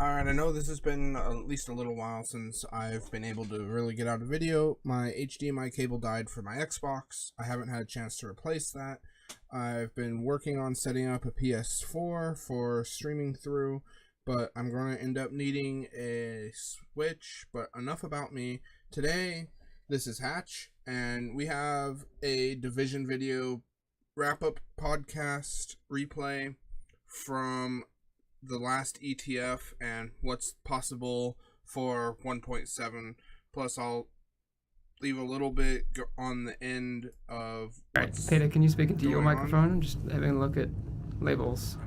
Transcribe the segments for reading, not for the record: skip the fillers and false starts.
Alright, I know this has been at least a little while since I've been able to really get out a video. My HDMI cable died for my Xbox. I haven't had a chance to replace that. I've been working on setting up a PS4 for streaming through, but I'm going to end up needing a Switch. But enough about me. Today, this is Hatch, and we have a Division video wrap-up podcast replay from the last ETF and what's possible for 1.7. Plus, I'll leave a little bit on the end of. Alright, Peter, can you speak into your microphone? I'm just having a look at labels.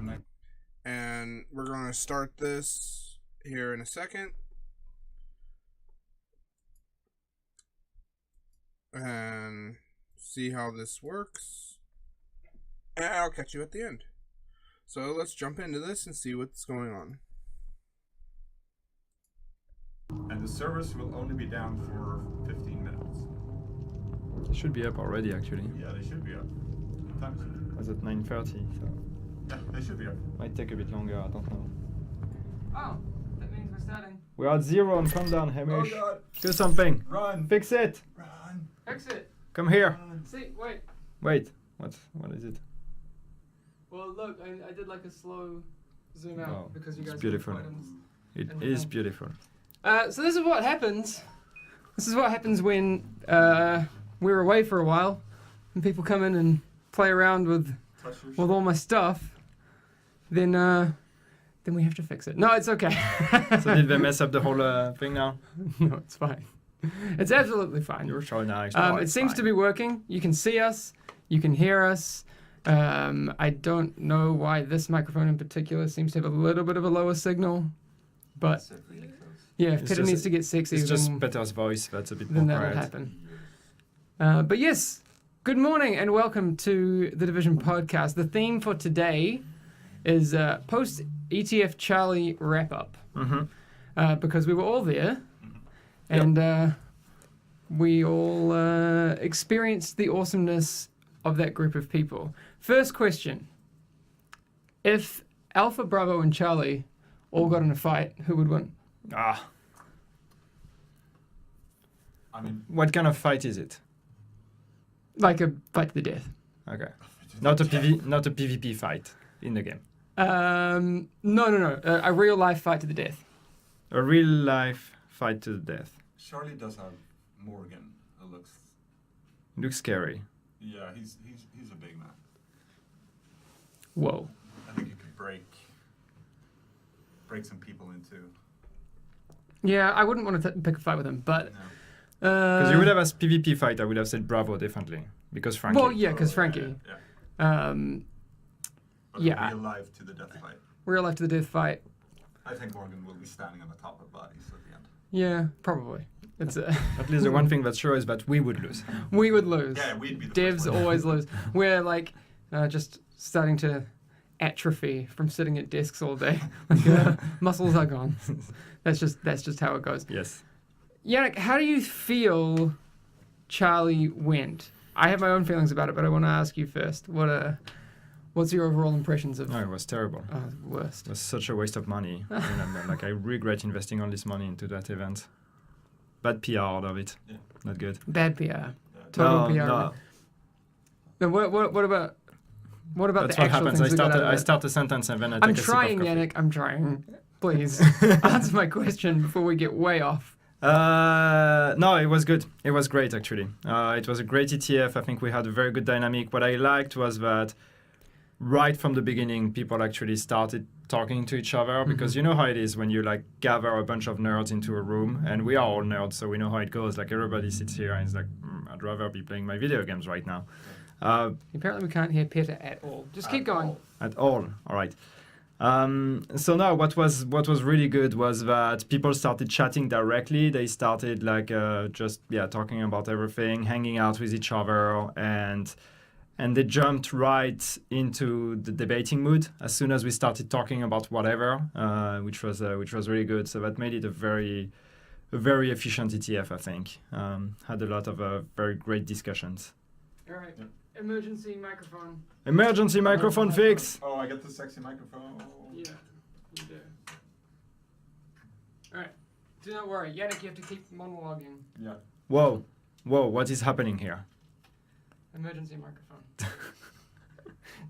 And we're going to start this here in a second. And see how this works. And I'll catch you at the end. So let's jump into this and see what's going on. And the servers will only be down for 15 minutes. It should be up already, actually. Yeah, they should be up. What time is it? It was at 9:30, so Yeah, they should be up. might take a bit longer. I don't know. Oh, that means we're starting. We are at 0 on countdown, Hamish. Oh god! Do something. Run! Fix it. Run! Fix it. Come here. Run! See, wait. Wait. What is it? Well, look, I did like a slow zoom out Wow, because you it's guys beautiful. were items. It And is then- beautiful. So this is what happens. This is what happens when we're away for a while, and people come in and play around with Touch your all my stuff. Then we have to fix it. No, it's okay. So did they mess up the whole thing now? No, it's fine. It's absolutely fine. You're sure now. Actually. It seems to be working. You can see us. You can hear us. I don't know why this microphone in particular seems to have a little bit of a lower signal, but yeah, if It's Peter just- needs to get sexy, It's just then, Peter's voice that's a bit then more that'll quiet. happen. But yes, good morning and welcome to the Division podcast. The theme for today is post ETF Charlie wrap up, because we were all there, and we all experienced the awesomeness of that group of people. First question: if Alpha, Bravo, and Charlie all got in a fight, who would win? Ah, I mean, what kind of fight is it? Like a fight to the death. Okay, not a PvP fight in the game. No. A real life fight to the death. A real life fight to the death. Charlie does have Morgan. It Looks scary. yeah, he's a big man. Whoa. I think he could break some people into. Yeah, I wouldn't want to pick a fight with him, but No. Because you would have a PvP fight, I would have said Bravo definitely. Because Frankie. well, yeah, because Oh, Frankie. Yeah. But yeah. real life to the death fight. Real life to the death fight. I think Morgan will be standing on the top of bodies at the end. Yeah, probably. It's At least the one thing that's sure is that we would lose. we would lose. Yeah, we'd be the Devs first one. always lose. We're like just starting to atrophy from sitting at desks all day. Like muscles are gone. That's just how it goes. Yes. Yannick, how do you feel Charlie went? I have my own feelings about it, but I want to ask you first. What's your overall impressions of? No, it was terrible. Worst. It was such a waste of money. I remember. Like, I regret investing all this money into that event. Bad PR out of it. Yeah. Not good. Bad PR. Total PR. No. Now, what about That's the what actual happens. things we got out of I it? start a sentence and then I I'm take a trying, sip of coffee. Yannick. I'm trying. Please answer my question before we get way off. No, it was good. It was great, actually. It was a great ETF. I think we had a very good dynamic. What I liked was that right from the beginning, people actually started talking to each other because you know how it is when you like gather a bunch of nerds into a room, and we are all nerds, so we know how it goes. Like everybody sits here and is like, I'd rather be playing my video games right now. Apparently, we can't hear Peter at all. Just keep going. At all right. So now what was really good was that people started chatting directly. They started like talking about everything, hanging out with each other, and they jumped right into the debating mood as soon as we started talking about whatever, which was really good. So that made it a very efficient ETF, I think. Had a lot of very great discussions. All right. Yeah. Emergency microphone. Emergency microphone fix. Oh, I get the sexy microphone. Yeah, you do. Alright. Do not worry. Yannick, you have to keep monologuing. Yeah. Whoa, what is happening here? Emergency microphone.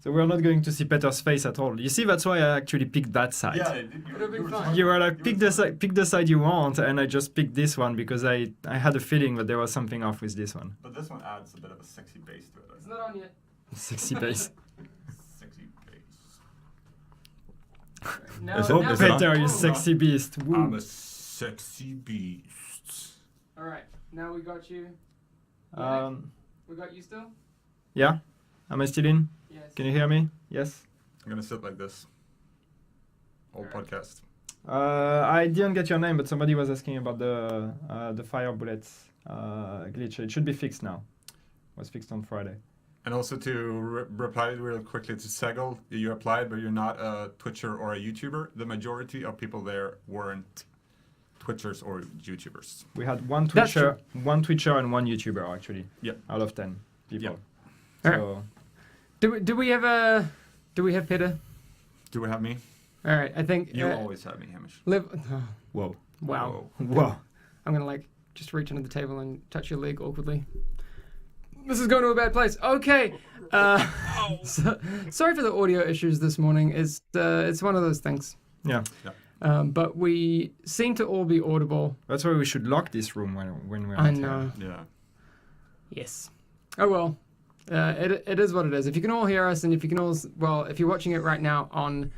So we're not going to see Peter's face at all. You see, that's why I actually picked that side. Yeah, It'll be fine. You were like, pick the side you want, and I just picked this one because I had a feeling that there was something off with this one. But this one adds a bit of a sexy bass to it. It's not on yet. Sexy bass. Sexy bass. Now, Is it- now is it on? Peter, you sexy beast. Woo. I'm a sexy beast. Alright, now we got you. We got you still? Yeah? Am I still in? Yes. Can you hear me? Yes? I'm gonna sit like this. Whole podcast. I didn't get your name, but somebody was asking about the fire bullets glitch. It should be fixed now. It was fixed on Friday. And also to reply real quickly to Segel, you applied, but you're not a Twitcher or a YouTuber. The majority of people there weren't Twitchers or YouTubers. We had one That's Twitcher, and one YouTuber actually. Yeah. Out of 10 people. Yeah. So Do we have Peter? Do we have me? Alright, I think You always have me, Hamish. whoa. Wow. Whoa. I'm gonna like just reach under the table and touch your leg awkwardly. This is going to a bad place. Okay. Sorry for the audio issues this morning. It's one of those things. Yeah. But we seem to all be audible. That's why we should lock this room when we're I out know. here. Yeah. Yes. Oh well. It is what it is. If you can all hear us, and if you can all, well, if you're watching it right now on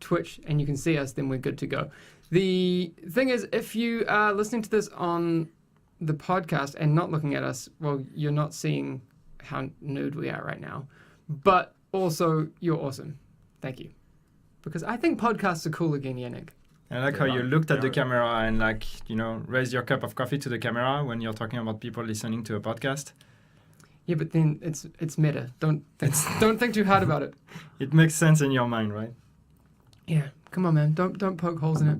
Twitch and you can see us, then we're good to go. The thing is, if you are listening to this on the podcast and not looking at us, well, you're not seeing how nude we are right now. But also, you're awesome. Thank you. Because I think podcasts are cool again, Yannick. I like They how are. you looked at They the are. camera and raised your cup of coffee to the camera when you're talking about people listening to a podcast. Yeah, but then it's meta. Don't think too hard about it. It makes sense in your mind, right? Yeah, come on, man. Don't poke holes in it.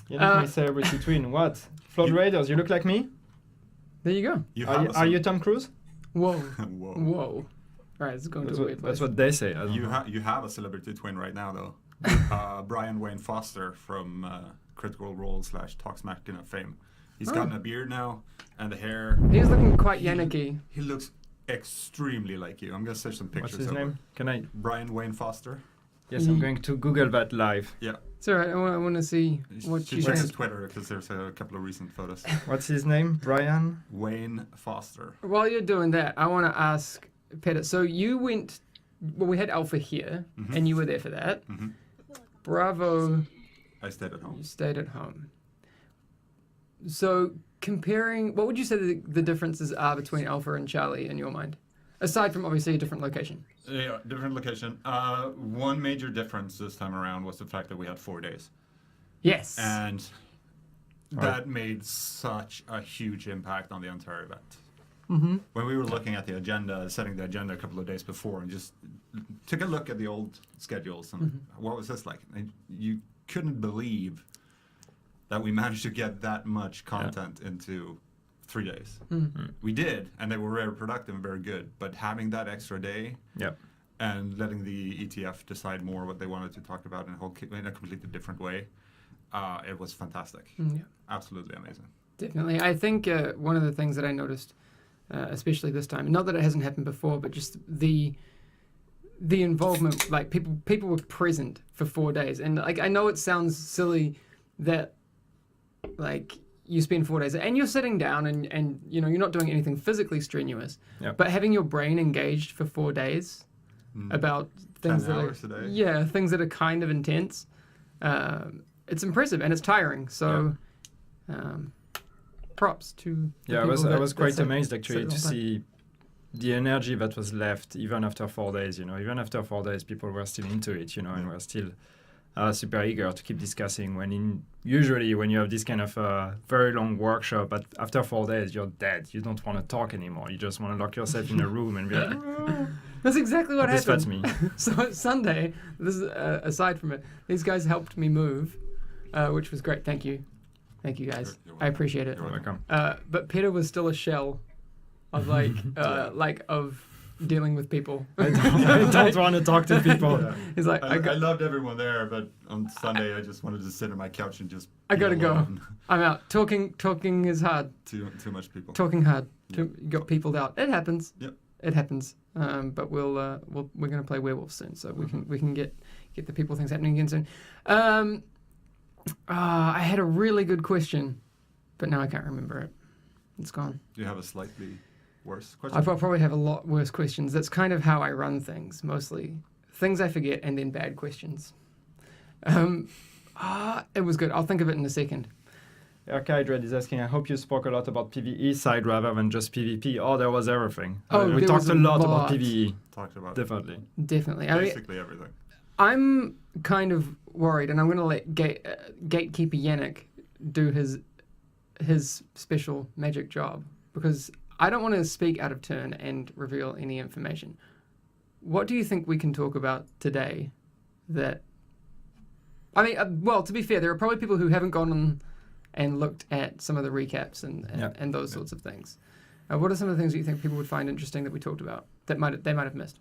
Yeah, say every between. What? Flood Raiders, you look like me? There you go. You Are you Tom Cruise? Whoa. Whoa. Whoa. All right, it's going That's to a weird what, place. that's what they say. I don't You know. you have a celebrity twin right now, though. Brian Wayne Foster from Critical Role / Talks Machina fame. He's gotten a beard now and the hair. He's looking quite Yannicky. He looks extremely like you. I'm gonna search some pictures. What's his over. name? Can I? Brian Wayne Foster. Yes, I'm going to Google that live. Yeah. It's all right. I want to see what She you checks think. his Twitter because there's a couple of recent photos. What's his name? Brian? Wayne Foster. While you're doing that, I want to ask Peter. So you went. Well, we had Alpha here, and you were there for that. Mhm. Bravo. I stayed at home. You stayed at home. So comparing, what would you say the differences are between Alpha and Charlie in your mind? Aside from obviously a different location. Yeah, different location. One major difference this time around was the fact that we had 4 days. Yes. And that made such a huge impact on the entire event. Mm-hmm. When we were looking at the agenda, setting the agenda a couple of days before, and just took a look at the old schedules and what was this like? And you couldn't believe that we managed to get that much content into 3 days. We did, and they were very productive and very good. But having that extra day Yeah. and letting the ETF decide more what they wanted to talk about in a completely different way, it was fantastic. Yeah. Absolutely amazing. Definitely. I think one of the things that I noticed, especially this time, not that it hasn't happened before, but just the involvement, like people were present for 4 days. And like I know it sounds silly that like you spend 4 days and you're sitting down and you know you're not doing anything physically strenuous, Yeah. but having your brain engaged for 4 days about things 10 that hours a day. yeah, things that are kind of intense. It's impressive and it's tiring. So props to the Yeah, I people was that quite sit- amazed sit actually all to day. see the energy that was left even after 4 days. You know, even after 4 days, people were still into it. You know, and were still super eager to keep discussing. Usually when you have this kind of very long workshop, but after 4 days you're dead. You don't want to talk anymore. You just want to lock yourself in a room and be like, That's exactly what this happened. that's me. So Sunday, this is aside from it, these guys helped me move, which was great. Thank you guys. You're I welcome. appreciate it. You're Welcome. But Peter was still a shell of like of dealing with people. I don't want to talk to people. Yeah. He's like, I loved everyone there, but on Sunday I just wanted to sit on my couch and just. I be gotta go. alone. I'm out. Talking is hard. Too much people. Talking hard. Yeah. You got peopled out. It happens. Yep. It happens. But we're gonna play werewolf soon, so we can get the people things happening again soon. I had a really good question, but now I can't remember it. It's gone. Do you have a slightly worse I question? probably have a lot worse questions. That's kind of how I run things, mostly. Things I forget and then bad questions. It was good. I'll think of it in a second. Archidred is asking, I hope you spoke a lot about PvE side rather than just PvP. Oh, there was everything. Oh, We there talked was a a lot lot. about PvE. Talked about Definitely. Definitely. I mean, basically everything. I'm kind of worried, and I'm going to let Gatekeeper Yannick do his special magic job, because I don't want to speak out of turn and reveal any information. What do you think we can talk about today that... I mean, well, to be fair, there are probably people who haven't gone on and looked at some of the recaps and those sorts of things. What are some of the things that you think people would find interesting that we talked about that they might have missed?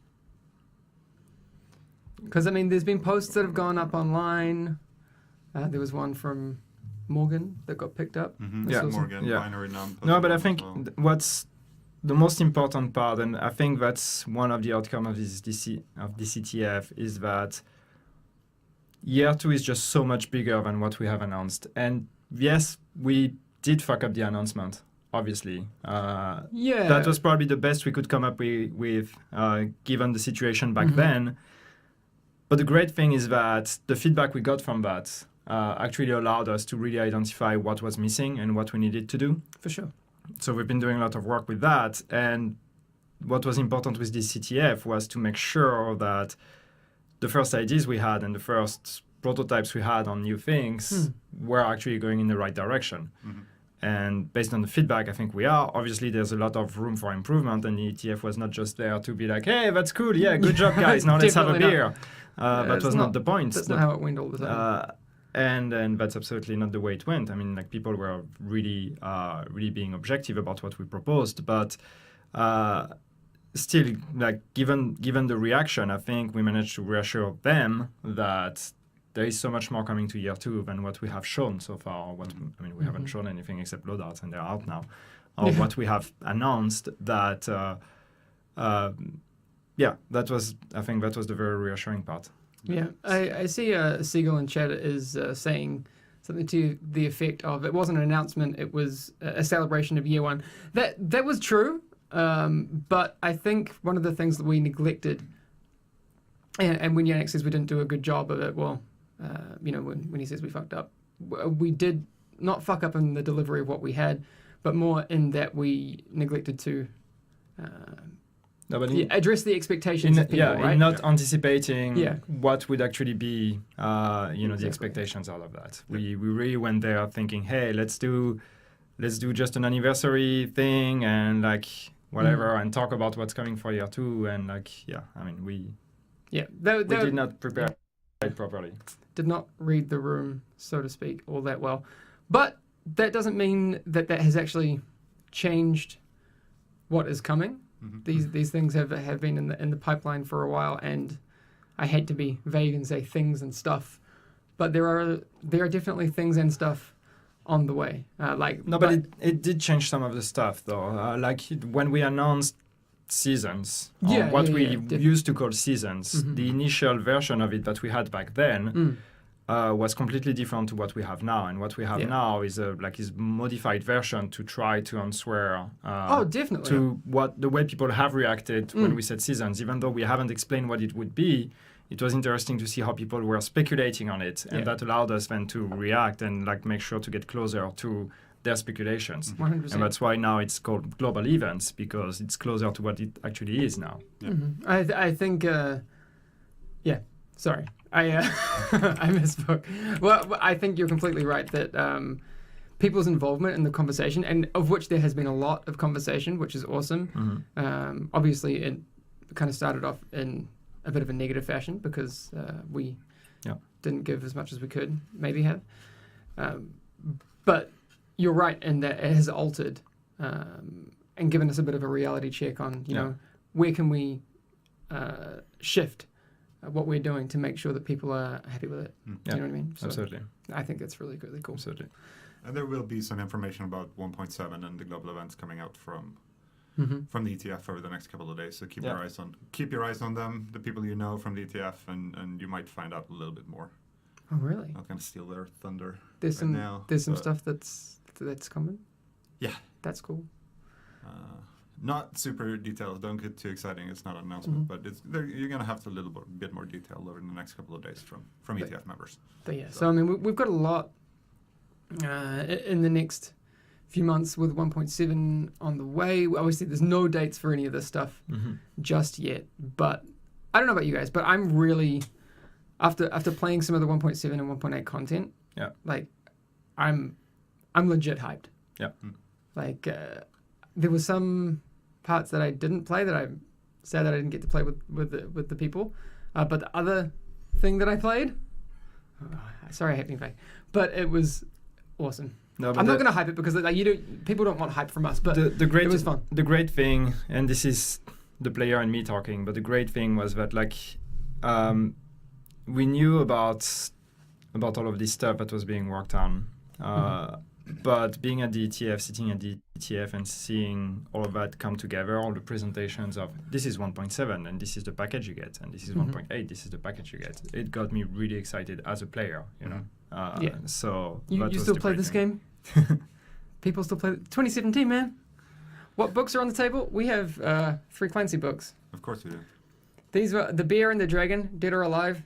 Because, I mean, there's been posts that have gone up online. There was one from Morgan that got picked up. Mm-hmm. Yeah. Morgan, Yeah. binary non. No, but I think what's the most important part, and I think that's one of the outcome of this DCTF, is that year 2 is just so much bigger than what we have announced. And yes, we did fuck up the announcement, obviously. Yeah. That was probably the best we could come up with given the situation back then. But the great thing is that the feedback we got from that actually allowed us to really identify what was missing and what we needed to do. For sure. So we've been doing a lot of work with that. And what was important with this CTF was to make sure that the first ideas we had and the first prototypes we had on new things were actually going in the right direction. Mm-hmm. And based on the feedback, I think we are. Obviously, there's a lot of room for improvement, and the ETF was not just there to be like, hey, that's cool, yeah, good job, guys, now let's have a Definitely beer. That was not the point. That's not how it went all the time. And that's absolutely not the way it went. I mean, like, people were really being objective about what we proposed, but still, like, given the reaction, I think we managed to reassure them that there is so much more coming to year 2 than what we have shown so far. We haven't shown anything except loadouts, and they're out now. Or what we have announced that, I think that was the very reassuring part. Yeah, I see Seagull in chat is saying something to the effect of, it wasn't an announcement, it was a celebration of year 1. That was true, but I think one of the things that we neglected, and when Yannick says we didn't do a good job of it, well, when he says we fucked up, we did not fuck up in the delivery of what we had, but more in that we neglected to address the expectations of people, right? In not anticipating Yeah. what would actually be, the expectations out of that. We really went there thinking, hey, let's do just an anniversary thing and like whatever, and talk about what's coming for year 2, and like, we did not prepare it properly. Did not read the room, so to speak, all that well. But that doesn't mean that has actually changed what is coming. Mm-hmm. These things have been in the pipeline for a while, and I hate to be vague and say things and stuff, but there are definitely things and stuff on the way. But it did change some of the stuff though. When we announced seasons, we used to call seasons, the initial version of it that we had back then was completely different to what we have now, and what we have now is is modified version to try to answer definitely to what the way people have reacted when we said seasons. Even though we haven't explained what it would be, it was interesting to see how people were speculating on it, and that allowed us then to react and make sure to get closer to their speculations. 100%. And that's why now it's called global events, because it's closer to what it actually is now. Yeah. I think sorry, I misspoke. Well, I think you're completely right that people's involvement in the conversation, and of which there has been a lot of conversation, which is awesome. Obviously it kind of started off in a bit of a negative fashion because we didn't give as much as we could maybe have, but you're right in that it has altered and given us a bit of a reality check on, where can we shift what we're doing to make sure that people are happy with it. Mm. Do you know what I mean? So Absolutely. I think that's really cool. Absolutely. And there will be some information about 1.7 and the global events coming out from the ETF over the next couple of days. So keep your eyes on them, the people you know from the ETF, and you might find out a little bit more. Oh, really? Not going to steal their thunder There's right now. some but stuff that's coming. Yeah. That's cool. Not super detailed. Don't get too exciting. It's not an announcement, but you're going to have a little bit more detail over the next couple of days from ETF members. But yeah, so I mean, we've got a lot in the next few months with 1.7 on the way. Obviously, there's no dates for any of this stuff just yet. But I don't know about you guys, but I'm really after playing some of the 1.7 and 1.8 content. Yeah. Like, I'm legit hyped. Yeah. Like, there were some parts that I didn't play that I'm sad that I didn't get to play with the people. But the other thing that I played, sorry I hate being vague, but it was awesome. No, but I'm not going to hype it because like people don't want hype from us, but it was fun. The great thing, and this is the player and me talking, but the great thing was that like we knew about all of this stuff that was being worked on. But being at the ETF, sitting at the ETF and seeing all of that come together, all the presentations of this is 1.7 and this is the package you get, and this is 1.8, this is the package you get. It got me really excited as a player, you know. So you still play this game? People still play 2017, man. What books are on the table? We have 3 Clancy books. Of course we do. These were The Bear and the Dragon, Dead or Alive,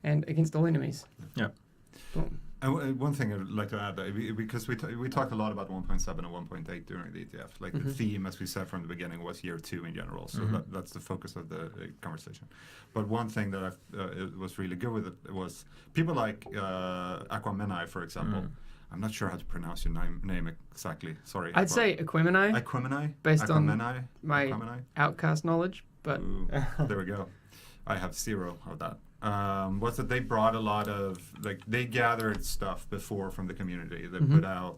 and Against All Enemies. Yeah. Boom. And one thing I'd like to add, because we talked a lot about 1.7 and 1.8 during the ETF. Like the theme, as we said from the beginning, was year 2 in general. So that's the focus of the conversation. But one thing that it was really good with it was people like Aquamenai, for example. I'm not sure how to pronounce your name exactly. Sorry. I'd say Aquamenai. Aquamenai? Based on my Aquamenai? Outcast knowledge, but Ooh, there we go. I have 0 of that. Was that they brought a lot of, like, they gathered stuff before from the community. They put out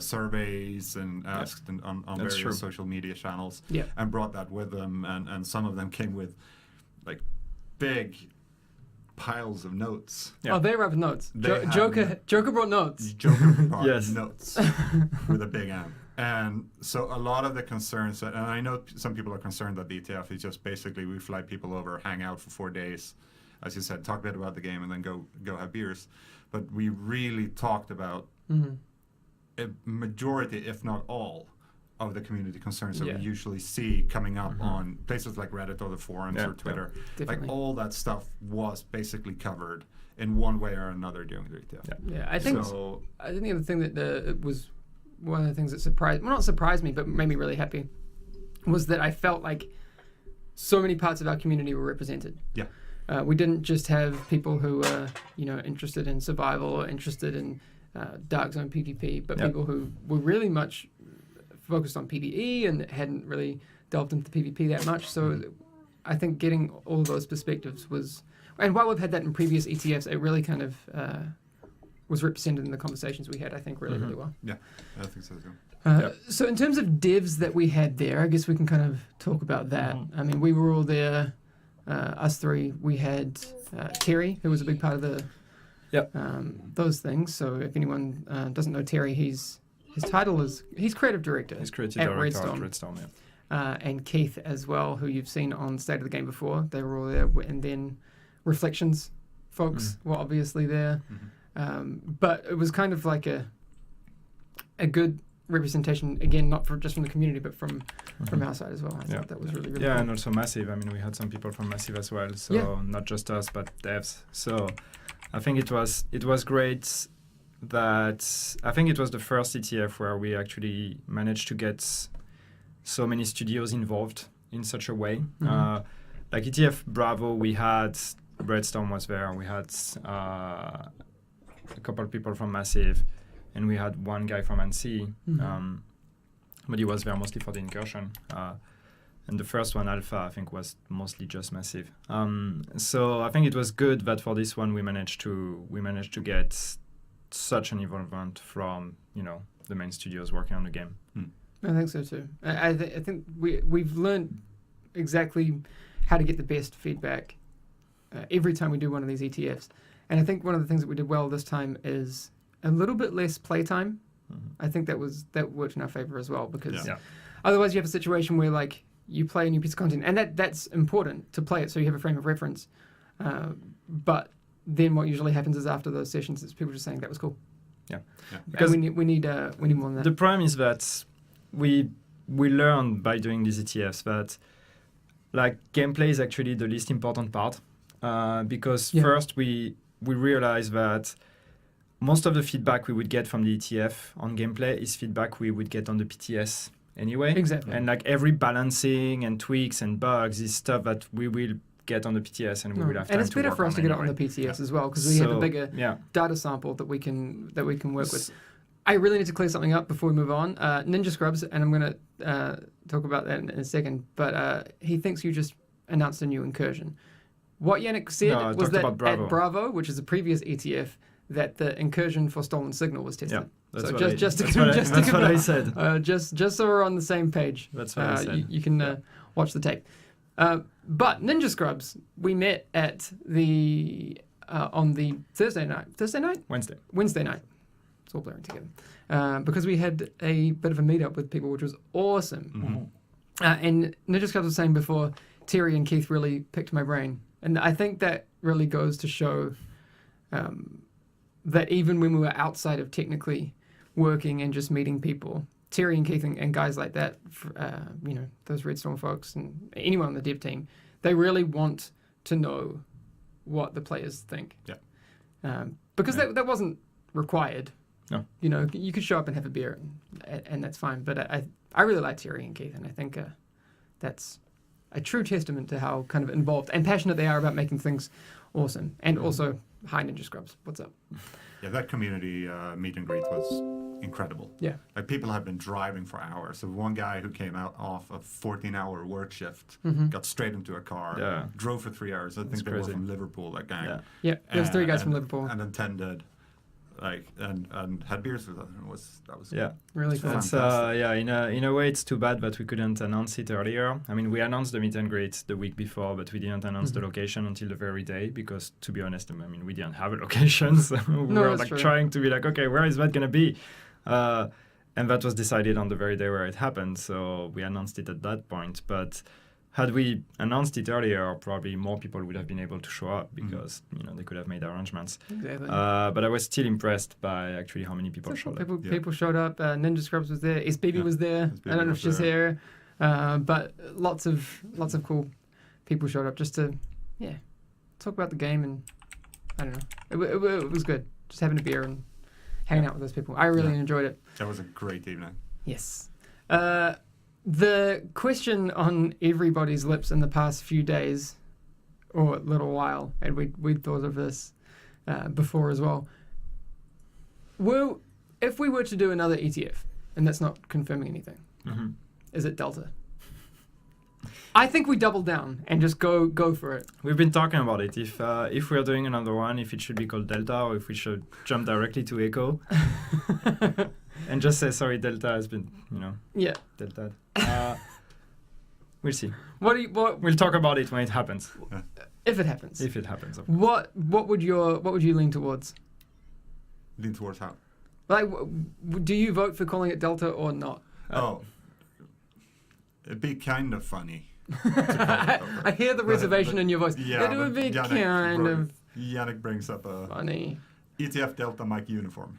surveys and asked on various social media channels and brought that with them. And some of them came with, like, big piles of notes. Oh, they were having notes. Joker brought notes. Joker brought notes with a big M. And so a lot of the concerns, and I know some people are concerned that the ETF is just basically we fly people over, hang out for 4 days, as you said, talk a bit about the game, and then go have beers. But we really talked about a majority, if not all, of the community concerns that we usually see coming up on places like Reddit or the forums or Twitter. Like all that stuff was basically covered in one way or another during the ETF. Yeah, I think the other thing that it was one of the things that not surprised me, but made me really happy, was that I felt like so many parts of our community were represented. Yeah. We didn't just have people who were, interested in survival or interested in Dark Zone PvP, but people who were really much focused on PvE and hadn't really delved into PvP that much. So I think getting all of those perspectives was, and while we've had that in previous ETFs, it really kind of was represented in the conversations we had, I think, really well. Yeah, I think so too. So in terms of devs that we had there, I guess we can kind of talk about that. I mean, we were all there, us 3. We had Terry, who was a big part of the those things. So if anyone doesn't know Terry, his title is he's creative director. He's creative at director Redstone. at Redstone. And Keith as well, who you've seen on State of the Game before. They were all there, and then Reflections folks were obviously there. But it was kind of like a good representation, again, not just from the community, but from our side as well. I thought that was really cool. And also Massive. I mean, we had some people from Massive as well, so not just us, but devs. So I think it was great that I think it was the first ETF where we actually managed to get so many studios involved in such a way. Like ETF Bravo, we had Redstone was there, we had a couple of people from Massive, and we had one guy from ANSI, but he was there mostly for the incursion. And the first one, Alpha, I think was mostly just Massive. So I think it was good that for this one we managed to get such an involvement from the main studios working on the game. I think so too. I think we've learned exactly how to get the best feedback every time we do one of these ETFs. And I think one of the things that we did well this time is a little bit less playtime. I think that worked in our favor as well, because otherwise you have a situation where like you play a new piece of content, and that's important to play it so you have a frame of reference. But then what usually happens is after those sessions is people just saying that was cool. Because and we need more than that. the problem is that we learned by doing these ETFs that like gameplay is actually the least important part, because first we realized that most of the feedback we would get from the ETF on gameplay is feedback we would get on the PTS anyway. Exactly. And like every balancing and tweaks and bugs is stuff that we will get on the PTS, and we will have time and it's to better work for us on to get it anyway. on the PTS as well, because we have a So, bigger data sample that we can work with. I really need to clear something up before we move on. Ninja Scrubs, and I'm going to talk about that in a second, but he thinks you just announced a new incursion. What Yannick said No, I was talked that about Bravo. at Bravo, which is a previous ETF, that the incursion for stolen signal was tested. Yeah, that's So what just to that's what I said. just so we're on the same page. That's what I said. You can watch the tape. But Ninja Scrubs, we met at the on the Wednesday night. It's all blurring together because we had a bit of a meetup with people, which was awesome. And Ninja Scrubs was saying before, Terry and Keith really picked my brain, and I think that really goes to show that even when we were outside of technically working and just meeting people, Terry and Keith and guys like that, those Redstorm folks and anyone on the dev team, they really want to know what the players think. Because that wasn't required. No. You know, you could show up and have a beer, and that's fine. But I really like Terry and Keith, and I think that's a true testament to how kind of involved and passionate they are about making things awesome. And also, hi Ninja Scrubs, what's up? Yeah, that community meet and greet was incredible. Yeah. Like people have been driving for hours. So one guy who came out off a 14-hour work shift, got straight into a car, drove for 3 hours. I think they were from Liverpool, that gang. Yeah, there's three guys from Liverpool. And attended, and had beers with us. That was really fun. That's in a way it's too bad that we couldn't announce it earlier. I mean, we announced the meet and greet the week before, but we didn't announce the location until the very day, because to be honest, I mean, we didn't have a location, so we were like trying to be like, okay, where is that gonna be? And that was decided on the very day where it happened, so we announced it at that point. But had we announced it earlier, probably more people would have been able to show up, because they could have made arrangements. Exactly. But I was still impressed by actually how many people showed up. People showed up. Ninja Scrubs was there. SBB was there. I don't know if she's here, but lots of cool people showed up just to talk about the game, and I don't know. It was good. Just having a beer and hanging out with those people. I really enjoyed it. That was a great evening. Yes. The question on everybody's lips in the past few days, or little while, and we thought of this before as well. Well, if we were to do another ETF, and that's not confirming anything, is it Delta? I think we double down and just go for it. We've been talking about it. If we're doing another one, if it should be called Delta, or if we should jump directly to Echo. And just say, sorry, Delta has been, Delta. We'll see. We'll talk about it when it happens. If it happens. If it happens. What would you lean towards? Lean towards how? Like, do you vote for calling it Delta or not? It'd be kind of funny. I hear the reservation in your voice. Yeah, it would be kind of Yannick brings up a funny ETF Delta Mike uniform.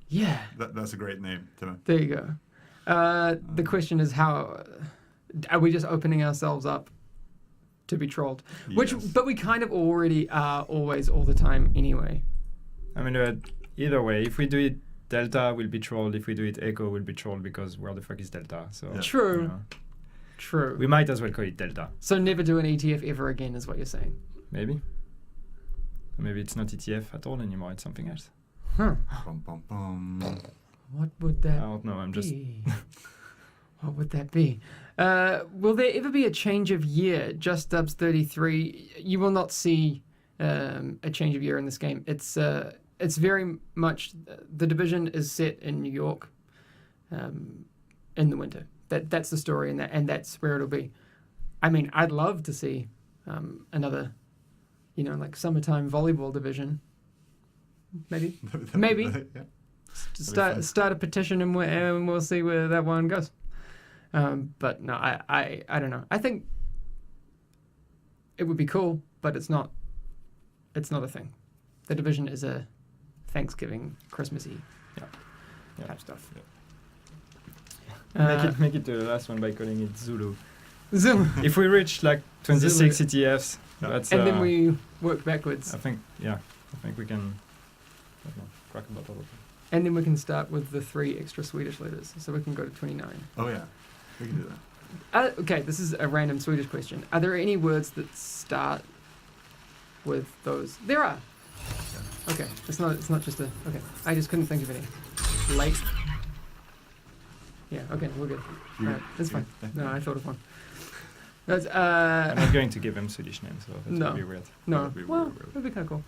Yeah. That's a great name to me. There you go. The question is, how are we just opening ourselves up to be trolled? But we kind of already are, always, all the time anyway. I mean, either way, if we do it Delta, we'll be trolled. If we do it Echo, we'll be trolled, because where the fuck is Delta? So True. True. We might as well call it Delta. So never do an ETF ever again, is what you're saying? Maybe. Maybe it's not ETF at all anymore. It's something else. Huh. Bum, bum, bum. What would that I don't know. I'm just. What would that be? Will there ever be a change of year? Just Dubs 33. You will not see a change of year in this game. It's very much, the division is set in New York in the winter. That's the story, and that's where it'll be. I mean, I'd love to see another, like summertime volleyball division. Maybe. Yeah. Start a petition and we'll see where that one goes. But no, I don't know. I think it would be cool, but it's not a thing. The division is a Thanksgiving, Christmassy type stuff. Yeah. Make it to the last one by calling it Zulu. Zulu. If we reach like 26 ETFs, that's and then we work backwards. I think we can crack about all of them. And then we can start with the 3 extra Swedish letters, so we can go to 29. Oh yeah, we can do that. Okay, this is a random Swedish question. Are there any words that start with those? There are. Okay, it's not just a. Okay, I just couldn't think of any. Late. Yeah. Okay, we're good. All right, that's fine. No, I thought of one. That's I'm not going to give him Swedish names, so that's gonna be weird. No. That'd be Well, weird. that'd be kind of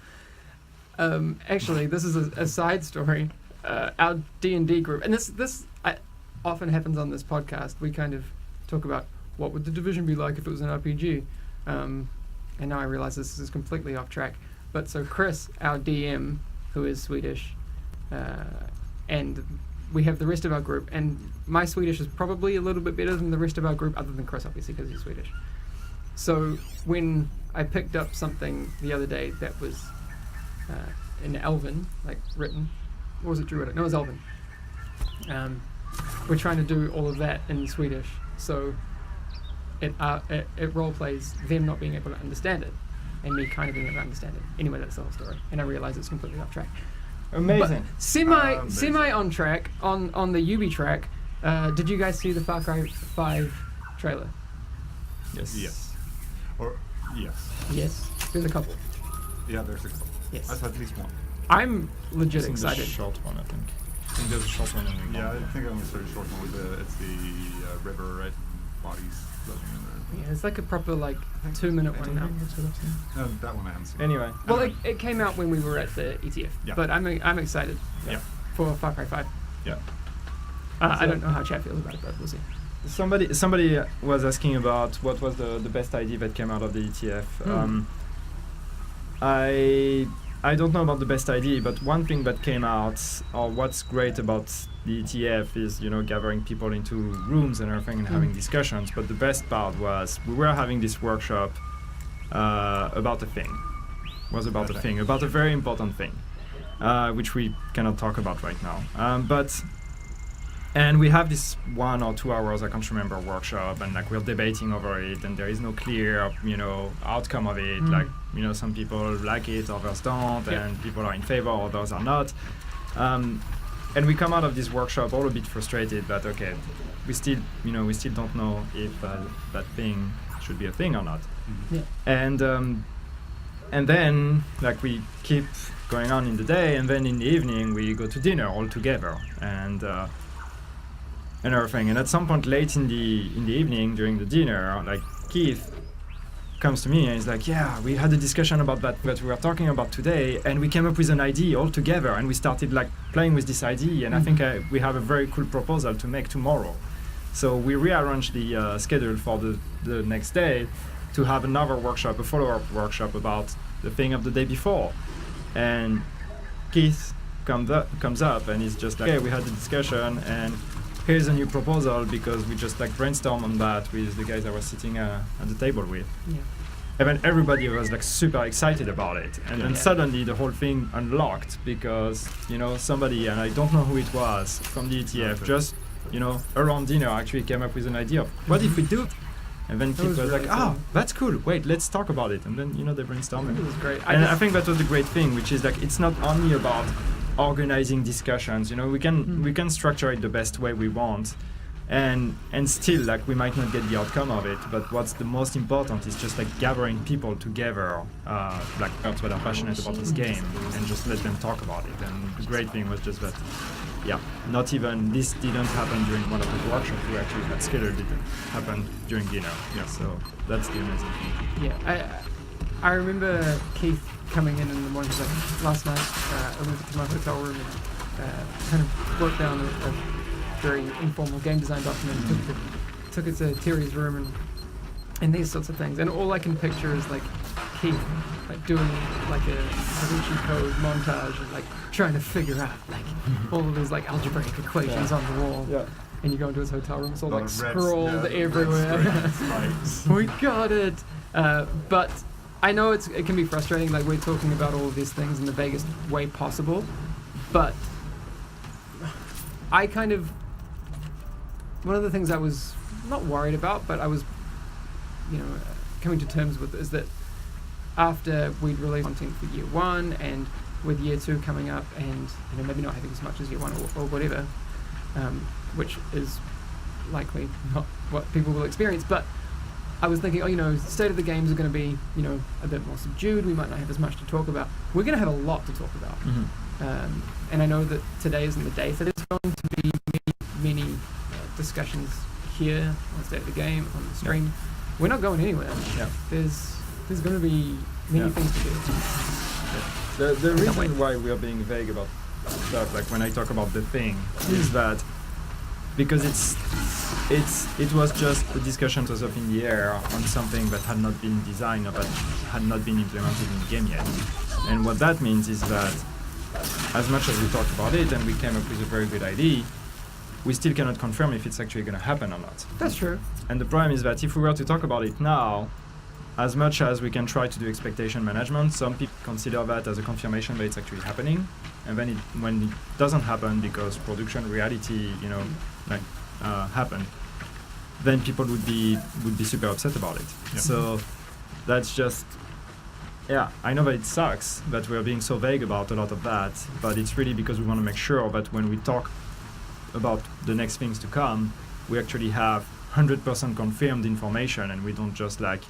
cool. Actually, this is a side story. Our D&D group, and this often happens on this podcast. We kind of talk about what would the division be like if it was an RPG, and now I realize this is completely off track. But so Chris, our DM, who is Swedish, and we have the rest of our group, and my Swedish is probably a little bit better than the rest of our group, other than Chris, obviously, because he's Swedish. So when I picked up something the other day that was in Elven, like written, or was it Druidic? No, it was Elven. We're trying to do all of that in Swedish, so it role plays them not being able to understand it, and me kind of being able to understand it. Anyway, that's the whole story, and I realize it's completely off track. Amazing. But semi on track on the Ubi track. Did you guys see the Far Cry 5 trailer? Yes. Yes. Or yes. Yes. There's a couple. Yeah, there's a couple. Yes. I saw at least one. I'm legit It's excited. the short one, I think. I think there's a short one and a Yeah, long I one. think I only saw a short one with it's the river, right? Bodies floating in there. Yeah, it's like a proper 2-minute one now. No, that one I haven't seen. Anyway. Well, it came out when we were at the ETF, Yeah. but I'm excited. Yeah. For Far Cry 5. Yeah. I don't know how Chad feels about it, but we'll see. Somebody was asking about what was the best idea that came out of the ETF. I don't know about the best idea, but one thing that came out, or what's great about the ETF is, gathering people into rooms and everything and having discussions. But the best part was we were having this workshop about a thing. About a very important thing, which we cannot talk about right now. And we have this 1 or 2 hours, I can't remember, workshop, and we're debating over it, and there is no clear, outcome of it. Some people like it, others don't, and people are in favor, others are not. And we come out of this workshop all a bit frustrated that we still don't know if that thing should be a thing or not. Yeah. And then we keep going on in the day, and then in the evening we go to dinner all together, and everything. And at some point late in the evening during the dinner, Keith comes to me and he's like, yeah, we had a discussion about that we were talking about today, and we came up with an idea all together, and we started playing with this idea, and I think we have a very cool proposal to make tomorrow. So we rearranged the schedule for the next day to have another workshop, a follow-up workshop about the thing of the day before. And Keith comes up and he's just like, okay, we had the discussion, and here's a new proposal, because we just brainstormed on that with the guys I was sitting at the table with. Yeah. And then everybody was super excited about it, and then suddenly the whole thing unlocked because somebody, and I don't know who it was, from the ETF, just around dinner actually came up with an idea of what if we do. And then Keith was really like, cool. that's cool, wait, let's talk about it. And then they brainstormed. It was great. I think that was the great thing, which is it's not only about organizing discussions. We can structure it the best way we want, and still we might not get the outcome of it, but what's the most important is just gathering people together, that's what are passionate about this game, and just let them talk about it. And the great thing was just that not even this didn't happen during one of the workshops we actually had scheduled, it happened during dinner. So that's the amazing thing. Yeah, I remember Keith coming in the morning. He's like, last night I went to my hotel room and kind of worked down a very informal game design document, took it to Terry's room, and these sorts of things. And all I can picture is like Keith like doing like a Da Vinci Code montage and like trying to figure out like all of these like algebraic equations on the wall. Yeah. And you go into his hotel room, it's all like Red- scrolled yeah, everywhere. red stripes. We got it. But I know it can be frustrating. Like we're talking about all of these things in the vaguest way possible, but I kind of one of the things I was not worried about, but I was, coming to terms with is that after we'd released content for year one and with year two coming up and maybe not having as much as year one or whatever, which is likely not what people will experience, but I was thinking, state of the games are going to be, a bit more subdued. We might not have as much to talk about. We're going to have a lot to talk about. And I know that today isn't the day for this. There's going to be many discussions here on State of the Game, on the stream. We're not going anywhere. Yeah. There's going to be many things to do. The reason why we are being vague about stuff, like when I talk about the thing, is that because it was just a discussion sort of in the air on something that had not been designed or that had not been implemented in the game yet. And what that means is that as much as we talked about it and we came up with a very good idea, we still cannot confirm if it's actually going to happen or not. That's true. And the problem is that if we were to talk about it now, as much as we can try to do expectation management, some people consider that as a confirmation that it's actually happening. And then when it doesn't happen because production reality, happened, then people would be super upset about it. Yeah. So that's just, I know that it sucks that we're being so vague about a lot of that, but it's really because we want to make sure that when we talk about the next things to come, we actually have 100% confirmed information and we don't just like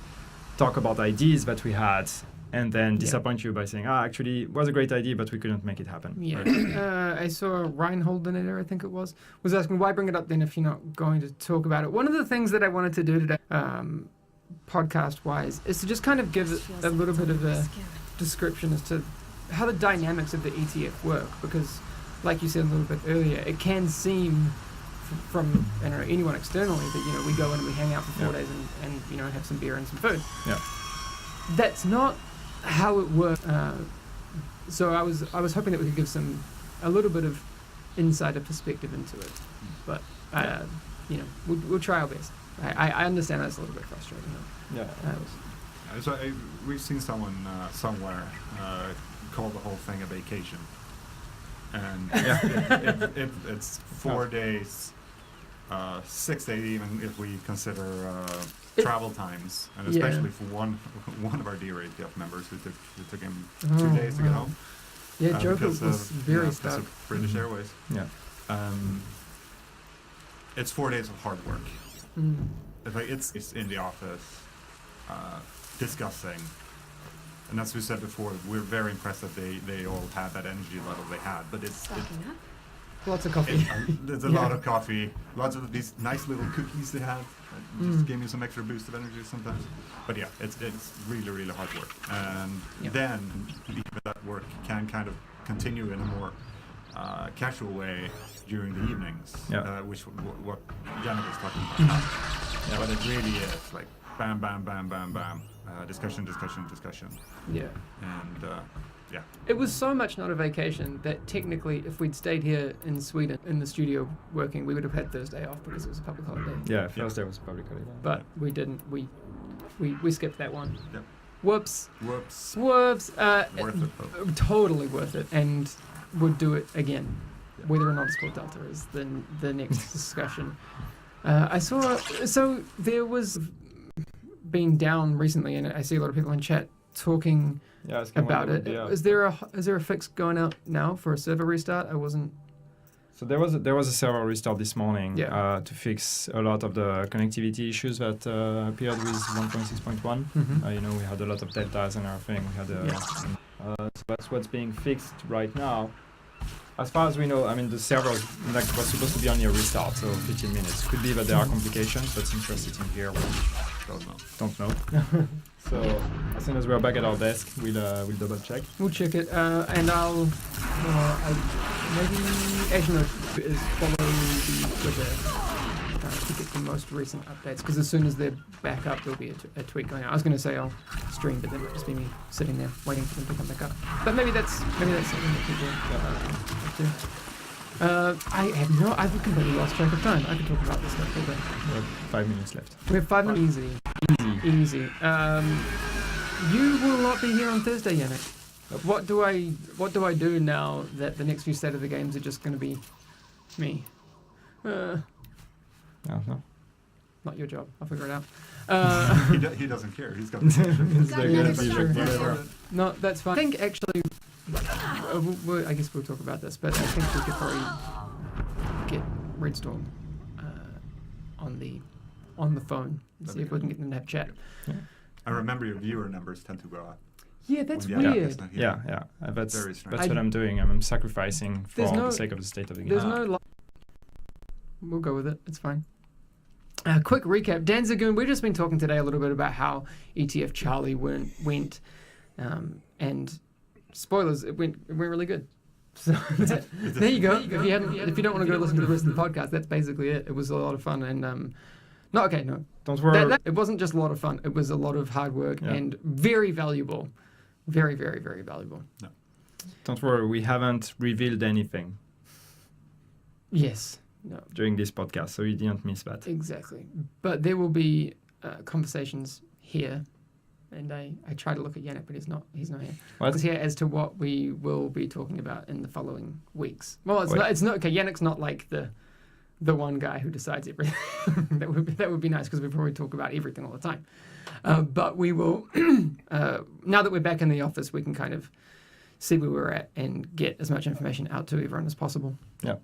talk about ideas that we had and then disappoint you by saying, actually, it was a great idea, but we couldn't make it happen. Yeah. I saw Ryan Holdenator, I think it was asking, why bring it up then if you're not going to talk about it? One of the things that I wanted to do today, podcast-wise, is to just kind of give a little bit of a description as to how the dynamics of the ETF work, because like you said a little bit earlier, it can seem from anyone externally that we go in and we hang out for 4 days and have some beer and some food. Yeah. That's not how it works. So I was hoping that we could give a little bit of insider perspective into it, but we'll try our best. I understand that's a little bit frustrating. Yeah. So we've seen someone somewhere call the whole thing a vacation, and it's 4 days, 6 days even if we consider travel times, and especially for one of our dear ATF members who took him 2 days to get home. Yeah, Joker because was very because stuck. of British Airways. Yeah. It's 4 days of hard work. Mm. It's in the office discussing, and as we said before, we're very impressed that they all had that energy level they had. But it's Lots of coffee. there's a lot of coffee, lots of these nice little cookies they have. Just gave me some extra boost of energy sometimes. But yeah, it's really, really hard work. And then even that work can kind of continue in a more casual way during the evenings, which what Janet was talking about. But it really is like bam, bam, bam, bam, bam, discussion. Yeah. And It was so much not a vacation that technically, if we'd stayed here in Sweden in the studio working, we would have had Thursday off because it was a public holiday. Yeah, Thursday was a public holiday. But we didn't. We skipped that one. Yep. Whoops. Whoops. Worth it Though. Totally worth it, and would do it again. Whether or not it's called Delta is the next discussion. I saw. So there was being down recently, and I see a lot of people in chat talking about it. Is there a fix going out now for a server restart? I wasn't. So there was a server restart this morning Yeah. to fix a lot of the connectivity issues that appeared with 1.6.1. We had a lot of deltas and everything. We had so that's what's being fixed right now. As far as we know, I mean, the server was supposed to be only a restart, so 15 minutes. Could be that there are complications, but since we're sitting here, we don't know. So as soon as we're back at our desk, we'll double check. We'll check it, and I'll maybe Ashno is following the Twitter to get the most recent updates. Because as soon as they're back up, there'll be a tweet going out. I was going to say I'll stream, but then it'll just be me sitting there waiting for them to come back up. But maybe that's something that people do. I've completely lost track of time. I could talk about this stuff all day. We have 5 minutes left. We have 5 minutes. Easy. You will not be here on Thursday, Yannick. What do I do now that the next few State of the Games are just going to be me? No. Not your job. I'll figure it out. He doesn't care. He's got the No, that's fine. I think actually, I guess we'll talk about this, but I think we could probably get Redstorm on the phone and see if we can get them to have chat. Yeah. I remember your viewer numbers tend to go up. Yeah, that's when Yannick weird. is not here. Yeah. That's Very strange. what I'm doing. I'm sacrificing for There's no- the sake of the state of the game. There's no. We'll go with it. It's fine. Quick recap. Dan Zagoon, we've just been talking today a little bit about how ETF Charlie went, and spoilers, it went really good. So there you go. If you don't want to go listen to the rest of the podcast, that's basically it. It was a lot of fun, and no. Don't worry. It wasn't just a lot of fun. It was a lot of hard work and very valuable. Very, very, very valuable. No. Don't worry. We haven't revealed anything Yes. No. during this podcast, so you didn't miss that. Exactly. But there will be conversations here, and I try to look at Yannick, but he's not here. What? He's here as to what we will be talking about in the following weeks. Well, Wait. it's not okay. Yannick's not like the one guy who decides everything. that would be nice because we probably talk about everything all the time. But we will now that we're back in the office, we can kind of see where we're at and get as much information out to everyone as possible. Yeah.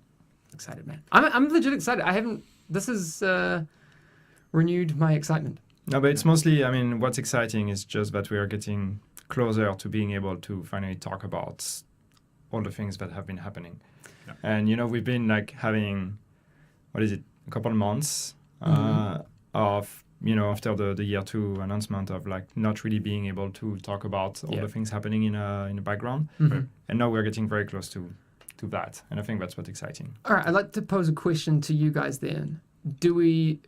Excited, man. I'm legit excited. This has renewed my excitement. No, but it's mostly, I mean, what's exciting is just that we are getting closer to being able to finally talk about all the things that have been happening. Yeah. And, we've been like having, a couple of months of, after the year 2 announcement of like not really being able to talk about all the things happening in the background. Mm-hmm. And now we're getting very close to that. And I think that's what's exciting. All right, I'd like to pose a question to you guys then. Do we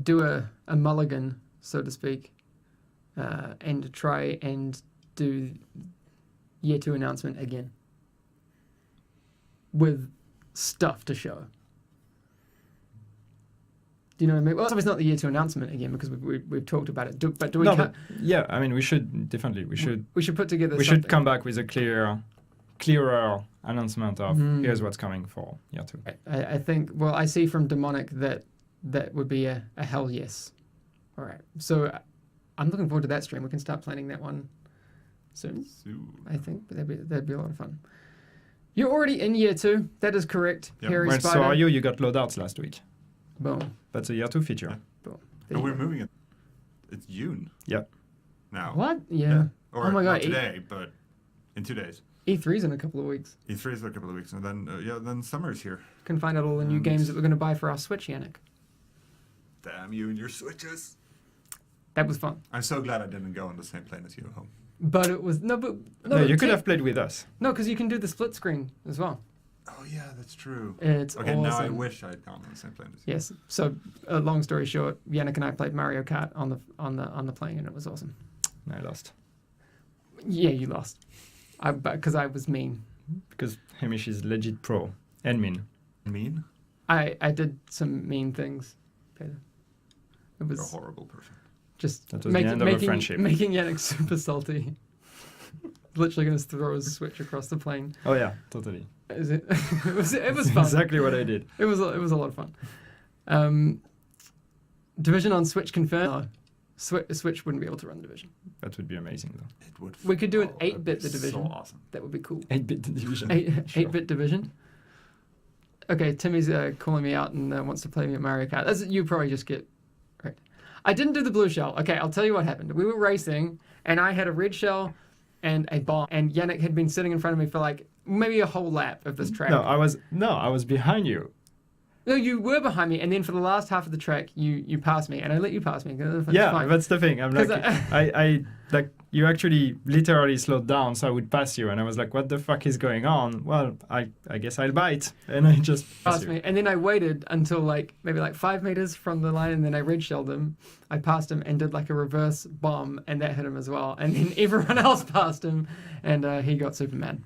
do a mulligan, so to speak, and try and do year 2 announcement again with stuff to show? Do you know what I mean? Well, it's obviously not the year 2 announcement again because we've talked about it. But do we? Yeah, I mean, we should definitely. We should put together. We something. should come back with a clearer announcement of here's what's coming for year 2. I think. Well, I see from Demonic that would be a hell yes. All right, so I'm looking forward to that stream. We can start planning that one soon. I think, but that'd be a lot of fun. You're already in year 2. That is correct. Yep. Harry Well, Spider. so are you? You got loadouts last week. Boom. That's a year 2 feature. Yeah. Boom. And There you we're go. moving it. It's June. Yep. Now. What? Yeah. Or Oh my not God, today, but in 2 days. E3's in a couple of weeks. E3 is in a couple of weeks, and then then summer's here. Can find out all the new games that we're going to buy for our Switch, Yannick. Damn you and your Switches. That was fun. I'm so glad I didn't go on the same plane as you home. But it was no, You could have played with us. No, because you can do the split screen as well. Oh yeah, that's true. It's Okay, awesome. now I wish I'd gone on the same plane as you. Yes. So, long story short, Yannick and I played Mario Kart on the plane, and it was awesome. No, I lost. Yeah, you lost. Because I was mean. Because Hamish is legit pro and mean. Mean? I did some mean things, Peter. It You're a was horrible person. just That was the end of a friendship. making Yannick super salty. Literally going to throw his Switch across the plane. Oh yeah, totally. Is it? it was fun. Exactly what I did. It was a lot of fun. Division on Switch confirmed. Switch wouldn't be able to run the Division. That would be amazing though. It would. We could do an that'd 8-bit be The Division. So awesome. That would be cool. 8-bit division. 8-bit Division. Okay, Timmy's calling me out and wants to play me at Mario Kart. You probably just get right. I didn't do the blue shell. Okay, I'll tell you what happened. We were racing, and I had a red shell and a bomb, and Yannick had been sitting in front of me for like maybe a whole lap of this track. No, I was behind you. No, you were behind me, and then for the last half of the track, you passed me, and I let you pass me. 'Cause it's Yeah, fine. that's the thing. I'm 'Cause like, I like you actually literally slowed down, so I would pass you, and I was like, what the fuck is going on? Well, I guess I'll bite, and I just passed me, and then I waited until like maybe like 5 meters from the line, and then I red shelled him. I passed him and did like a reverse bomb, and that hit him as well. And then everyone else passed him, and he got super mad.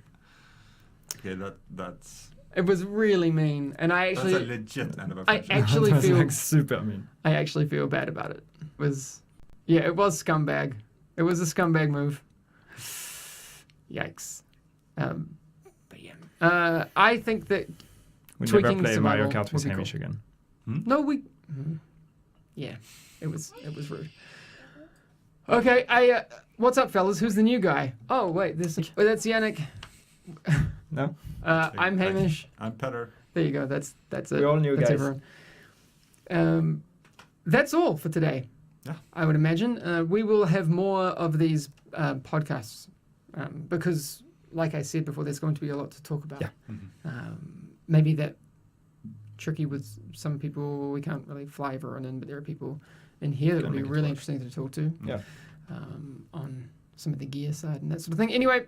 Okay, that's It was really mean, and I a actually, legit end of a I friendship. actually That was, feel, like super mean. I actually feel bad about it. It was, yeah, it was scumbag. It was a scumbag move. Yikes. But yeah, I think that We tweaking never play Mario survival Kart with would be Hamish cool. again. No, yeah, it was rude. Okay, what's up, fellas? Who's the new guy? Oh wait, that's Yannick. No, I'm Hamish. I'm Petter. There you go. That's it. We're all new That's guys. everyone. That's all for today. Yeah. I would imagine we will have more of these podcasts because, like I said before, there's going to be a lot to talk about. Yeah. Maybe that tricky with some people. We can't really fly everyone in, but there are people in here that Can would be make it really work. interesting to talk to. Yeah. On some of the gear side and that sort of thing. Anyway,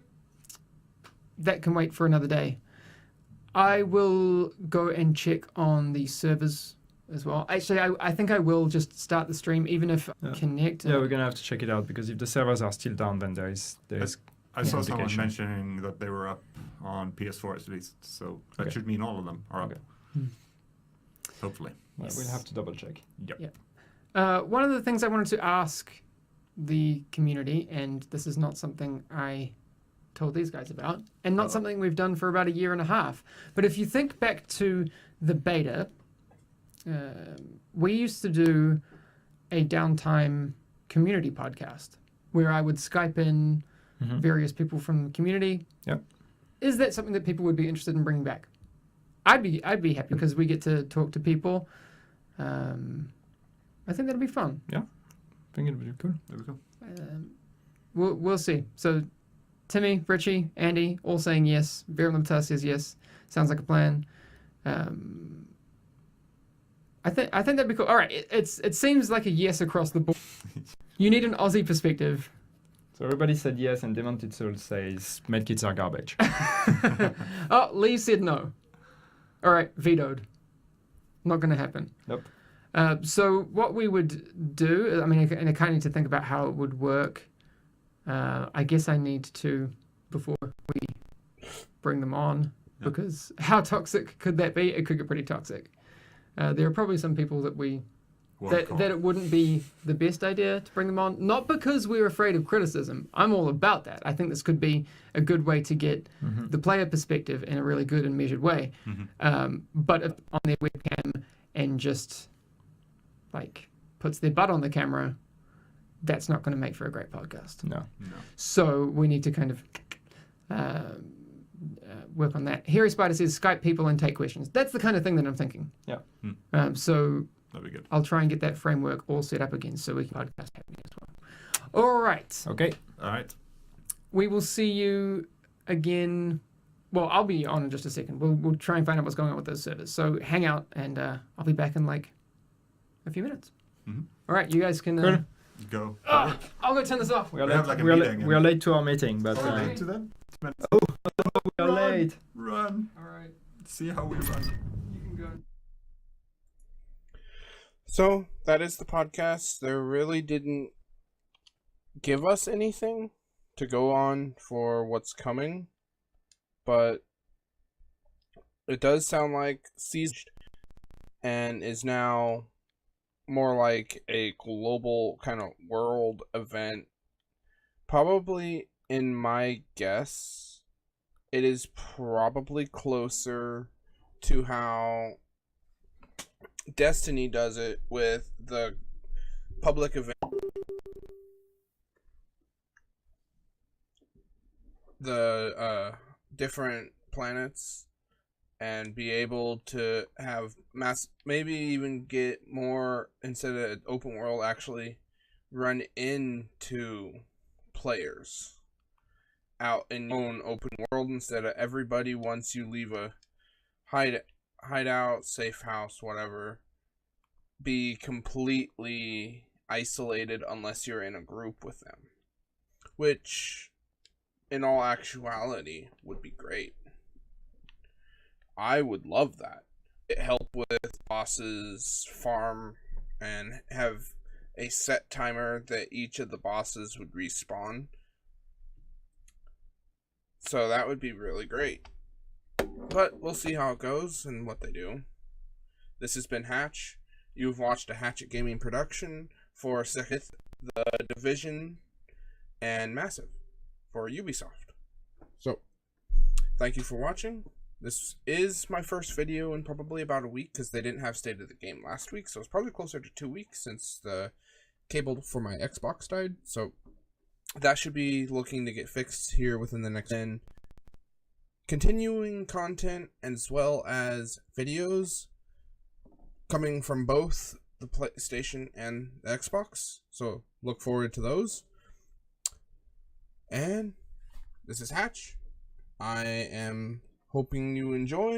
that can wait for another day. I will go and check on the servers as well. Actually, I think I will just start the stream, even if Yeah. connect. Yeah, we're gonna have to check it out because if the servers are still down, then there is I saw someone indication. mentioning that they were up on PS4 at least, so that Okay. should mean all of them are up. Okay. Hopefully. Well, we'll have to double check. Yep. One of the things I wanted to ask the community, and this is not something I told these guys about, and not something we've done for about a year and a half, but if you think back to the beta, we used to do a downtime community podcast where I would Skype in various people from the community. Yep. Is that something that people would be interested in bringing back? I'd be happy because we get to talk to people. I think that'd be fun. I think it'll be cool. There we go. We'll see. So, Timmy, Richie, Andy, all saying yes. Vera Limita says yes. Sounds like a plan. I think that'd be cool. All right, it seems like a yes across the board. You need an Aussie perspective. So everybody said yes, and Demonted Soul says medkits are garbage. Oh, Lee said no. All right, vetoed. Not going to happen. Nope. So what we would do, I mean, and I kind of need to think about how it would work. I guess I need to, before we bring them on, because how toxic could that be? It could get pretty toxic. There are probably some people that that it wouldn't be the best idea to bring them on. Not because we're afraid of criticism. I'm all about that. I think this could be a good way to get the player perspective in a really good and measured way. But if on their webcam and just like puts their butt on the camera, that's not going to make for a great podcast. No. So we need to kind of work on that. Harry Spider says Skype people and take questions. That's the kind of thing that I'm thinking. Yeah. So That'd be good. I'll try and get that framework all set up again so we can podcast happening as well. All right. Okay. All right. We will see you again. Well, I'll be on in just a second. We'll try and find out what's going on with those servers. So hang out, and I'll be back in like a few minutes. All right, you guys can. Cool. Go. I'll go turn this off. We are We late. have like a we, are meeting we are and- late to our meeting, but Are we late to that? we are Run. late. Run. All right, See how we run. you can go. So that is the podcast. There really didn't give us anything to go on for what's coming, but it does sound like Siege and is now more like a global kind of world event. Probably, in my guess, it is probably closer to how Destiny does it with the public event, the different planets, and be able to have maybe even get more, instead of open world, actually run into players out in your own open world instead of everybody once you leave a hideout, safe house, whatever, be completely isolated unless you're in a group with them, which in all actuality would be great. I would love that. It help with bosses farm and have a set timer that each of the bosses would respawn. So that would be really great. But we'll see how it goes and what they do. This has been Hatch. You've watched a Hatchet Gaming production for Sith, The Division, and Massive for Ubisoft. So, thank you for watching. This is my first video in probably about a week because they didn't have State of the Game last week, so it's probably closer to 2 weeks since the cable for my Xbox died. So that should be looking to get fixed here within the next 10. Continuing content as well as videos coming from both the PlayStation and the Xbox, so look forward to those. And this is Hatch. I am hoping you enjoy.